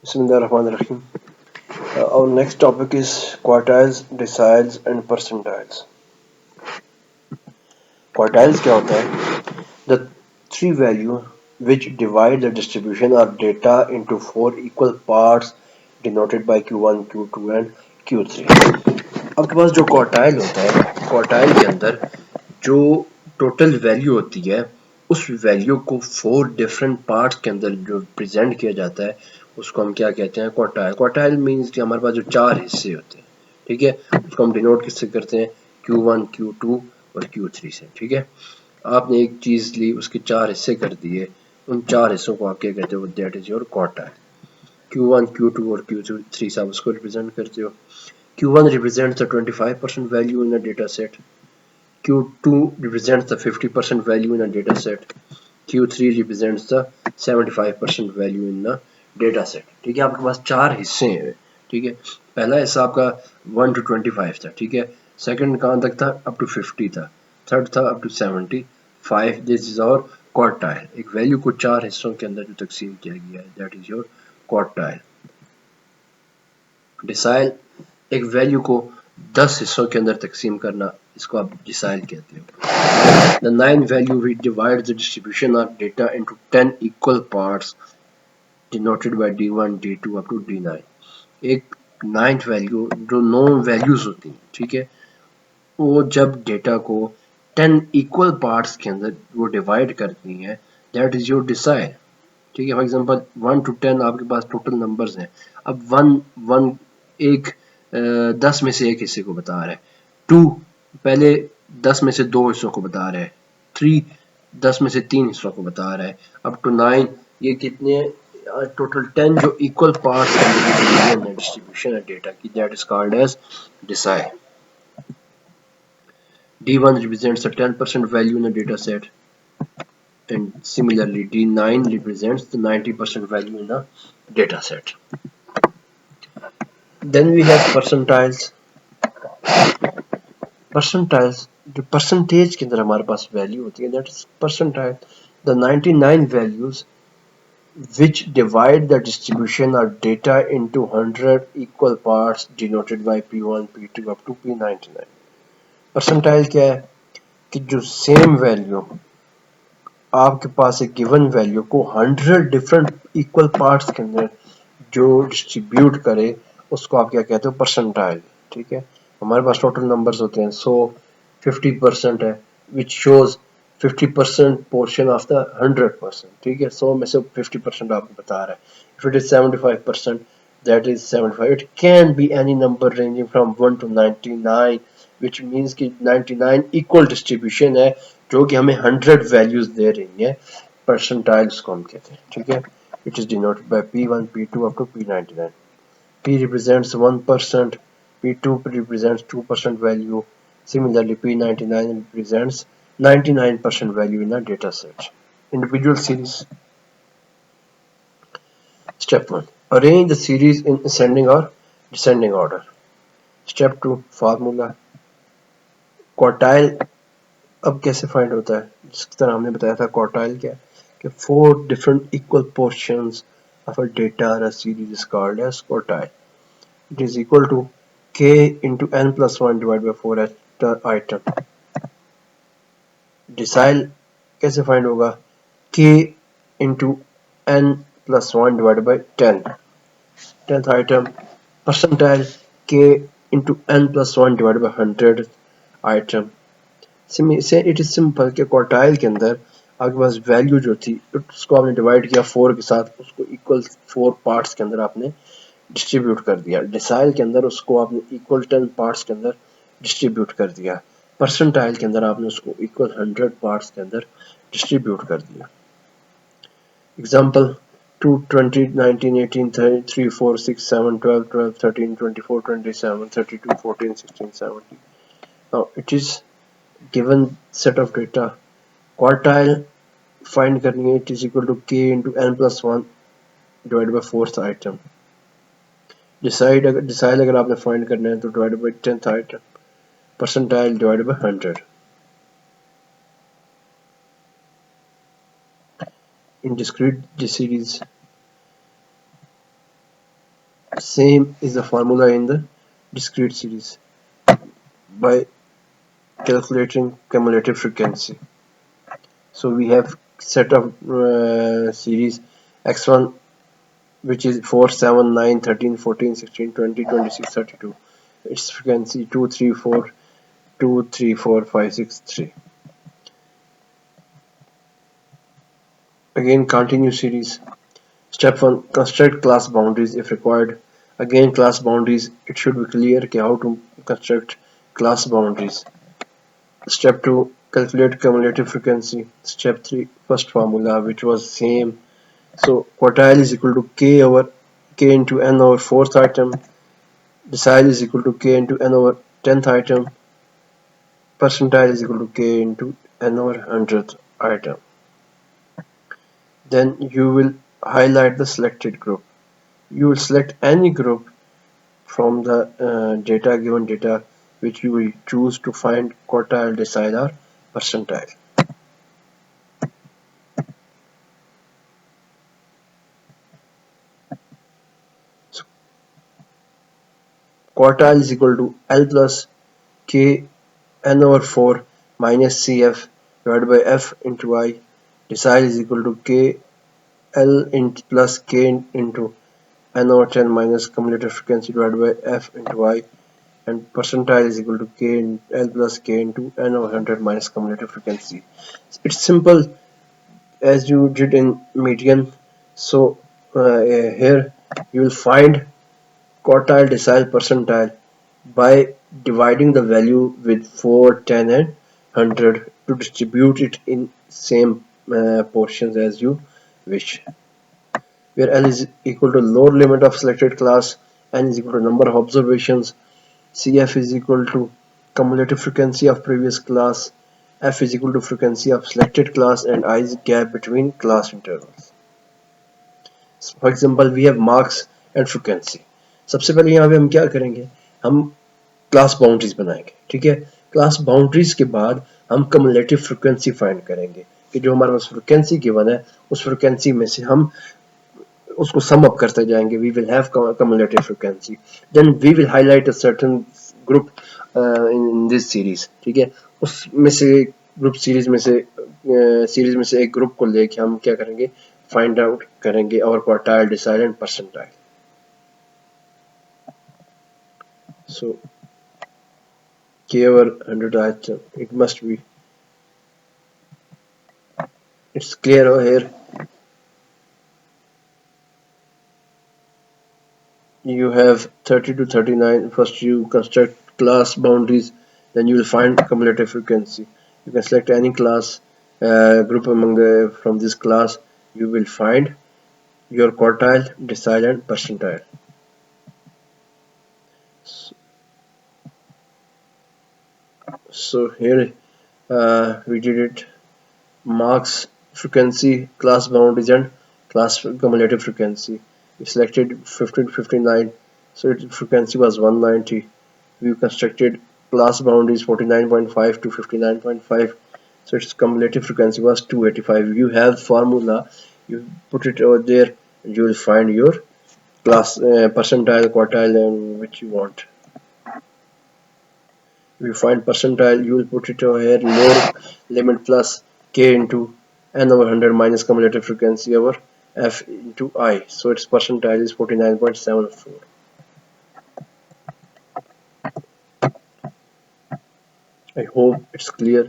Bismillahirrahmanirrahim. Our next topic is quartiles, deciles and percentiles. Quartiles क्या होता है? The three value which divide the distribution of data into four equal parts denoted by Q1, Q2 and Q3. आपके पास जो quartile होता है, quartile के अंदर जो टोटल वैल्यू होती है उस वैल्यू को फोर डिफरेंट पार्ट्स के अंदर जो प्रेजेंट किया जाता है उसको हम क्या कहते हैं? क्वार्टाइल। क्वार्टाइल मीन्स कि हमारे पास जो चार हिस्से होते हैं, ठीक है, उसको हम डिनोट किससे करते हैं? Q1, Q2 और Q3 से। ठीक है, आपने एक चीज ली, उसके चार हिस्से कर दिए, उन चार हिस्सों को आप क्या कहते हो? That is your quartile. Q1, Q2 और Q3 से आप उसको रिप्रेजेंट करते हो। Q1 represents the 25% value in a data set. Q2 represents the 50% value in a data set. Q3 represents the 75% value in a data set. ठीक है, आपके पास चार हिस्से हैं। ठीक है, पहला हिस्सा आपका 1 to 25 था। ठीक है, सेकंड कहाँ तक था? अप टू 50 था। थर्ड था अप टू 75। दिस इज और क्वार्टाइल। एक वैल्यू को चार हिस्सों के अंदर जो तकसीम किया गया है, that is your quartile. Decile, एक वैल्यू को 10 हिस्सों के अंदर तकसीम करना, इसको आप डिसाइल कहते हो। The nine value which divide the distribution of data into 10 equal parts denoted by D1, D2 up to D9। एक नाइन्थ वैल्यू जो 9 वैल्यूज होती हैं, ठीक है, वो जब डेटा को 10 इक्वल पार्ट्स के अंदर वो डिवाइड करती हैं, दैट इज योर डिसाइल। ठीक है, फॉर एग्जांपल 1 to 10 आपके पास टोटल नंबर्स हैं। अब 1 एक 10 में से एक हिस्से को बता रहा है। 2 पहले 10 में से दो हिस्सों को बता रहा है। 3 10 में से तीन हिस्सों को बता रहा है। अप टू 9 ये कितने? टोटल 10 जो इक्वल पार्ट्स है डिस्ट्रीब्यूशन है डेटा की, that is called as decile. D1 represents the 10% value in a data set, and similarly D9 represents the 90% value in a data set. Then we have percentiles. Percentiles, जो percentage के अंदर हमारे पास value होती है, that is percentile. The 99 values which divide the distribution of data into 100 equal parts denoted by P1, P2 up to P99। Percentile क्या है कि जो सेम वैल्यू आपके पास एक गिवन वैल्यू को 100 डिफरेंट इक्वल पार्ट्स के अंदर जो डिस्ट्रीब्यूट करे, उसको आप क्या कहते हो? परसेंटाइल। ठीक है, हमारे पास टोटल नंबर्स होते हैं 100, 50% है, which shows 50% portion of the 100%। ठीक है, 100 में से 50% आपको बता रहा है। If it is 75%, that is 75। it can be any number ranging from 1 to 99, which means कि 99 इक्वल डिस्ट्रीब्यूशन है जो कि हमें 100 वैल्यूज दे रही है। परसेंटाइल्स को हम कहते हैं। ठीक है, it is denoted by P1, P2 up to P99। P represents 1%, P2 represents 2% value. Similarly, P99 represents 99% value in a data set. Individual series. Step 1. Arrange the series in ascending or descending order. Step 2. Formula. Quartile अब कैसे find होता है? जिस तरह हमने बताया था, quartile क्या है कि 4 different equal portions of a data or a series is called as quartile. It is equal to k into n plus 1 divided by 4 item. Decile कैसे फाइंड होगा? k into n plus 1 divided by 10. 10th item. Percentile k into n plus 1 divided by 100th item. से it is simple कि quartile के अंदर आपके पास value जो थी उसको आपने डिवाइड किया 4 के साथ, उसको इक्वल 4 पार्ट्स के अंदर आपने डिस्ट्रीब्यूट कर दिया। डिसाइल के अंदर उसको आपने इक्वल 10 पार्ट्स के अंदर डिस्ट्रीब्यूट कर दिया। परसेंटाइल के अंदर आपने उसको इक्वल 100 पार्ट्स के अंदर डिस्ट्रीब्यूट कर दिया। Example 2, 20, 19, 18, 3, 4, 6, 7, 12, 12, 13, 24, 27, 32, 14, 16, 17. Now it is given set of data, quartile find करनी है, it is equal to k into n plus 1 divide by 4th item. Decile अगर आपने फाइंड करना है तो divide by 10th item. Percentile divide by 100। In discrete series, Same is the formula in the discrete series by calculating cumulative frequency. So we have set of series x1, which is 4, 7, 9, 13, 14, 16, 20, 26, 32. Its frequency 2, 3, 4, 2, 3, 4, 5, 6, 3. Again, continue series. Step 1. Construct class boundaries if required. Again, class boundaries. It should be clear how to construct class boundaries. Step 2. Calculate cumulative frequency. Step 3. First formula, which was same. So quartile is equal to k into n over 4th item. Decile is equal to k into n over 10th item. Percentile is equal to k into n over 100th item. Then you will highlight the selected group. You will select any group from the given data which you will choose to find quartile, decile or percentile. So quartile is equal to L plus K n over 4 minus CF divided by F into I. Decile is equal to K L plus K into n over 10 minus cumulative frequency divided by F into I. And percentile is equal to K L plus K into n over 100 minus cumulative frequency. It's simple as you did in median. So here you will find quartile, decile, percentile by dividing the value with 4, 10 and 100 to distribute it in same portions as you wish, where L is equal to lower limit of selected class, N is equal to number of observations, CF is equal to cumulative frequency of previous class, F is equal to frequency of selected class, and I is gap between class intervals. So for example, we have marks and frequency. सबसे पहले यहाँ पे हम क्या करेंगे, हम class boundaries बनाएंगे. ठीक है, क्लास बाउंड्रीज के बाद हम कम्युलेटिव फ्रिक्वेंसी फाइंड करेंगे कि जो हमारे पास फ्रिक्वेंसी गिवन है उस फ्रिक्वेंसी में से हम उसको सम अप करते जाएंगे. We will have cumulative frequency, then we will highlight a certain group in this series. ठीक है, उसमें से ग्रुप सीरीज में से एक ग्रुप को लेके हम क्या करेंगे, फाइंड आउट करेंगे और quartile, decile and percentile. So k over 100 item, it must be, it's clear over here. You have 30 to 39. First you construct class boundaries, then you will find cumulative frequency. You can select any class group among the from this class. You will find your quartile, decile and percentile. So here we did it: marks, frequency, class boundaries and class cumulative frequency. We selected 50 to 59, so its frequency was 190. We constructed class boundaries 49.5 to 59.5, so its cumulative frequency was 285. You have formula, you put it over there and you will find your class percentile, quartile and which you want. If you find percentile, you will put it over here, lower limit plus k into n over 100 minus cumulative frequency over f into I. So its percentile is 49.74. I hope it's clear.